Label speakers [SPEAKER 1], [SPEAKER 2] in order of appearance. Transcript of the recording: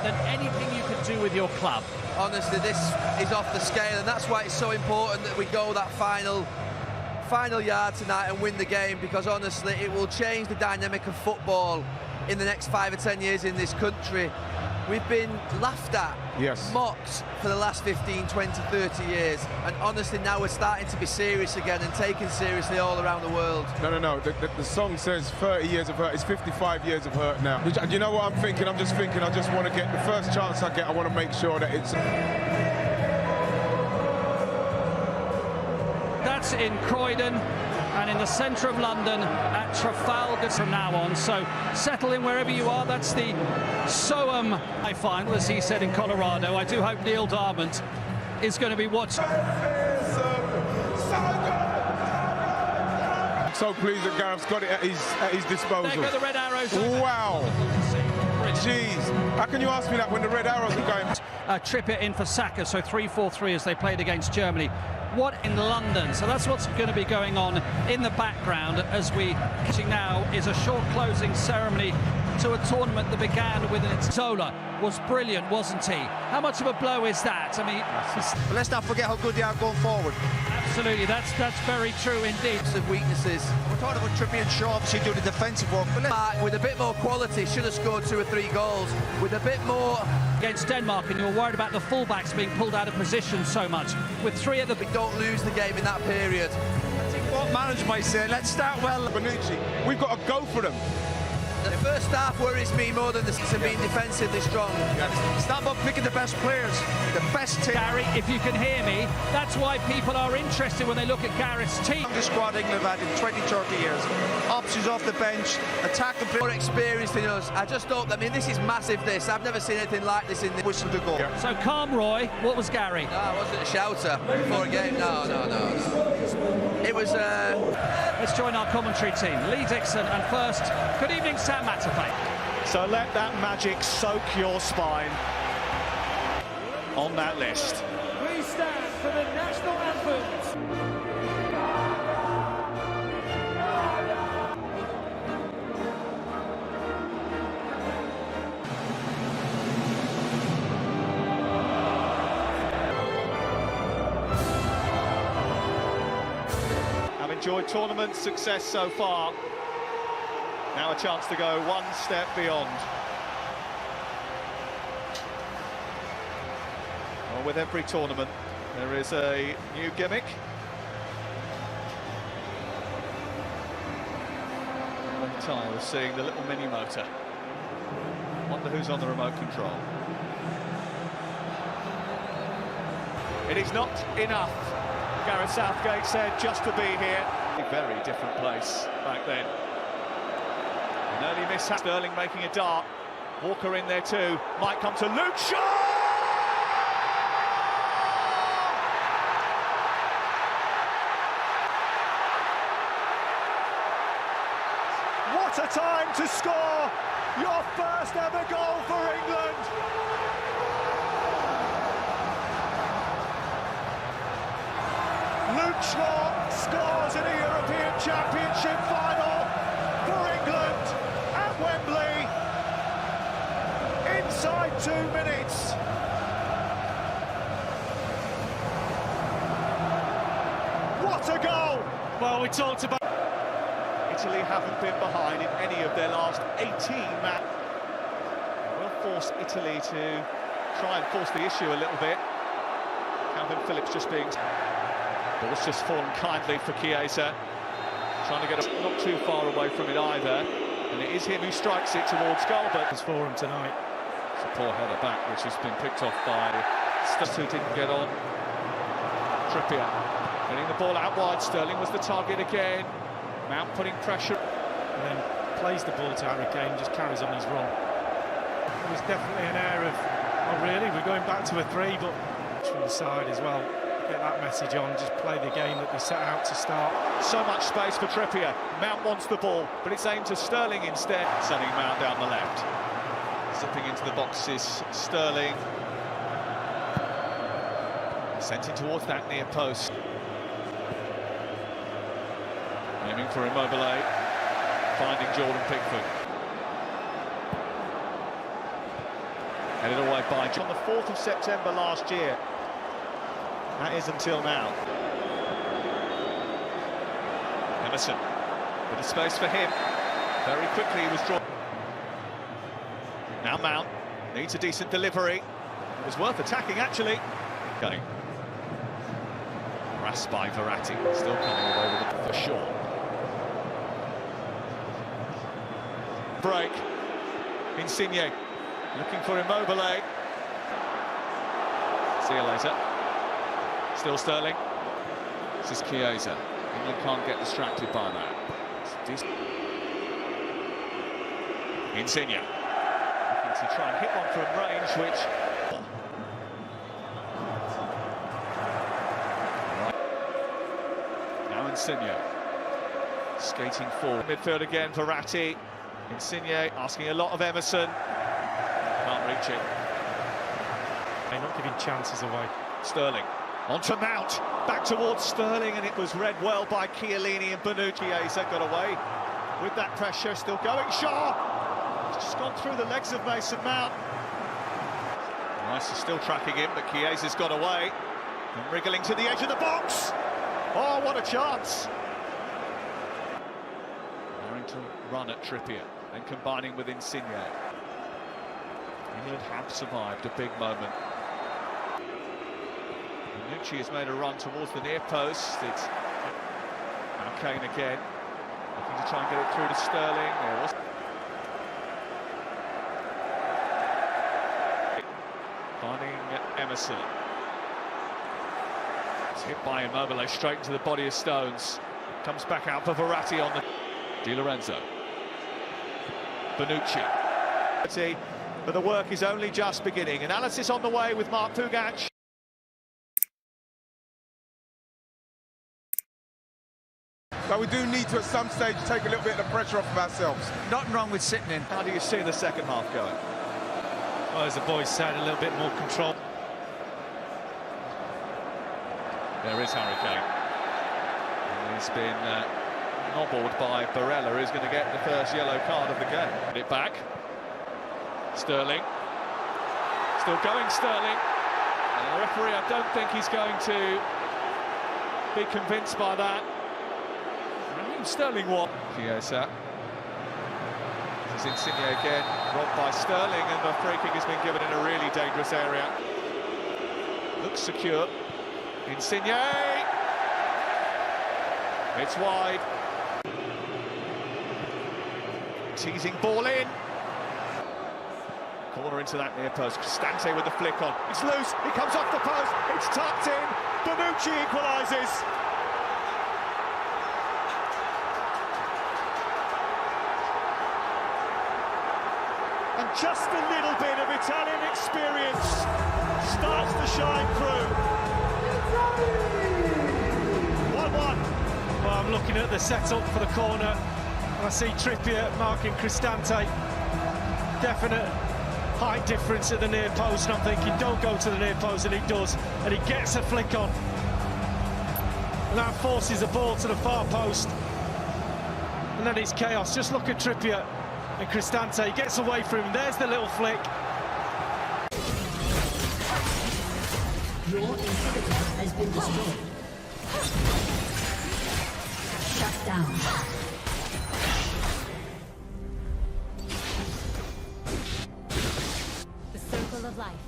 [SPEAKER 1] that than anything you could do with your club.
[SPEAKER 2] Honestly, this is off the scale, and that's why it's so important that we go that final yard tonight and win the game, because honestly it will change the dynamic of football in the next 5 or 10 years in this country. We've been laughed at,
[SPEAKER 3] yes,
[SPEAKER 2] mocked for the last 15, 20, 30 years, and honestly now we're starting to be serious again and taken seriously all around the world.
[SPEAKER 3] No. The song says 30 years of hurt. It's 55 years of hurt now. And you know what I'm thinking? I'm just thinking I just want to get the first chance I get. I want to make sure that it's...
[SPEAKER 1] That's in Croydon and in the centre of London at Trafalgar from now on. So settle in wherever you are. That's the Soham final, as he said in Colorado. I do hope Neil Darmont is going to be watching.
[SPEAKER 3] So pleased that Gareth's got it at his disposal.
[SPEAKER 1] There go the red arrows.
[SPEAKER 3] Wow. Jeez, how can you ask me that when the red arrows are going?
[SPEAKER 1] Trippier in for Saka, so 3-4-3 as they played against Germany. What in London? So that's what's going to be going on in the background as we catching now is a short closing ceremony to a tournament that began with its Zola was brilliant, wasn't he? How much of a blow is that? I mean,
[SPEAKER 4] but let's not forget how good they are going forward.
[SPEAKER 1] Absolutely, that's very true indeed.
[SPEAKER 2] Of weaknesses.
[SPEAKER 4] We're talking about Trippier and Shaw obviously doing the defensive work, but
[SPEAKER 2] with a bit more quality, should have scored 2 or 3 goals. With a bit more
[SPEAKER 1] against Denmark, and you're worried about the fullbacks being pulled out of position so much. With 3 of the...
[SPEAKER 2] We don't lose the game in that period.
[SPEAKER 4] I think what managers might say, let's start well.
[SPEAKER 3] Bonucci, we've got to go for them.
[SPEAKER 2] The first half worries me more than being defensively strong.
[SPEAKER 4] It's not about picking the best players, the best team.
[SPEAKER 1] Gary, if you can hear me, that's why people are interested when they look at Gareth's team.
[SPEAKER 4] The squad England have had in 20, 30 years. Options off the bench, attacking.
[SPEAKER 2] More experienced than us. I just don't. I mean, this is massive. I've never seen anything like this in the whistle to goal.
[SPEAKER 3] Yeah.
[SPEAKER 1] So calm, Roy. What was Gary?
[SPEAKER 2] No, I wasn't a shouter before a game. No. It was.
[SPEAKER 1] Let's join our commentary team. Lee Dixon, and first, good evening, Sam Matterpay.
[SPEAKER 5] So let that magic soak your spine on that list.
[SPEAKER 1] We stand for the national anthem.
[SPEAKER 5] I've enjoyed tournament success so far. Now a chance to go one step beyond. Well, with every tournament, there is a new gimmick. I'm tired of seeing the little mini motor. Wonder who's on the remote control. It is not enough, Gareth Southgate said, just to be here. A very different place back then. An early miss, Sterling making a dart. Walker in there too. Might come to Luke Shaw! What a time to score your first ever goal for England! Luke Shaw scores in a European Championship final for England at Wembley inside 2 minutes. What a goal!
[SPEAKER 1] Well, we talked about...
[SPEAKER 5] Italy haven't been behind in any of their last 18 matches. Will force Italy to try and force the issue a little bit. Calvin Phillips just being... Ball's just fallen kindly for Chiesa. Trying to get not too far away from it either. And it is him who strikes it towards goal, but it's for him tonight. It's a poor header back, which has been picked off by Stubbs, who didn't get on. Trippier getting the ball out wide. Sterling was the target again. Mount putting pressure.
[SPEAKER 6] And then plays the ball to Harry Kane, just carries on his run. It was definitely an air of, oh really, we're going back to a 3, but from the side as well. Get that message on, just play the game that we set out to start.
[SPEAKER 5] So much space for Trippier. Mount wants the ball, but it's aimed to Sterling instead. Sending Mount down the left. Zipping into the boxes, Sterling. Sent in towards that near post. Aiming for Immobile. Finding Jordan Pickford. Headed away by John. On the 4th of September last year. That is until now. Emerson, bit of space for him. Very quickly he was drawn. Now Mount needs a decent delivery. It was worth attacking, actually. Going. Harassed by Verratti, still coming away with it for sure. Break. Insigne looking for Immobile. See you later. Still Sterling. This is Chiesa. England can't get distracted by that. Insigne looking to try and hit one from range, which... Now Insigne skating forward. Midfield again, Verratti. Insigne asking a lot of Emerson. Can't reach it.
[SPEAKER 6] They're not giving chances away.
[SPEAKER 5] Sterling onto Mount, back towards Sterling, and it was read well by Chiellini and Bonucci. Chiesa got away with that pressure, still going. Shaw! It's just gone through the legs of Mason Mount. Rice is still tracking him, but Chiesa's got away. And wriggling to the edge of the box. Oh, what a chance! Warrington run at Trippier, and combining with Insigne. England have survived a big moment. Bonucci has made a run towards the near post. It's now Kane again, looking to try and get it through to Sterling. There was finding Emerson. It's hit by Immobile straight into the body of Stones. Comes back out for Verratti on the Di Lorenzo. Bonucci. But the work is only just beginning. Analysis on the way with Mark Pugac.
[SPEAKER 3] But we do need to, at some stage, take a little bit of the pressure off of ourselves.
[SPEAKER 2] Nothing wrong with sitting in.
[SPEAKER 5] How do you see the second half going?
[SPEAKER 6] Well, as the boys said, a little bit more control.
[SPEAKER 5] There is Harry Kane. And he's been nobbled by Barella, who's going to get the first yellow card of the game. Put it back. Sterling. Still going, Sterling. And the referee, I don't think he's going to be convinced by that. Sterling won. Chiesa. This is Insigne again, robbed by Sterling, and the free kick has been given in a really dangerous area. Looks secure. Insigne! It's wide. Teasing ball in. Corner into that near post. Cristante with the flick on. It's loose. He comes off the post. It's tucked in. Bonucci equalises. And just a little bit of Italian experience starts to shine through. 1-1.
[SPEAKER 6] Well, I'm looking at the setup for the corner, and I see Trippier marking Cristante. Definite height difference at the near post, and I'm thinking, don't go to the near post, and he does, and he gets a flick on. And that forces the ball to the far post. And then it's chaos. Just look at Trippier. And Cristante gets away from him. There's the little flick.
[SPEAKER 7] Your inhibitor has been destroyed. Shut down.
[SPEAKER 8] The circle of life.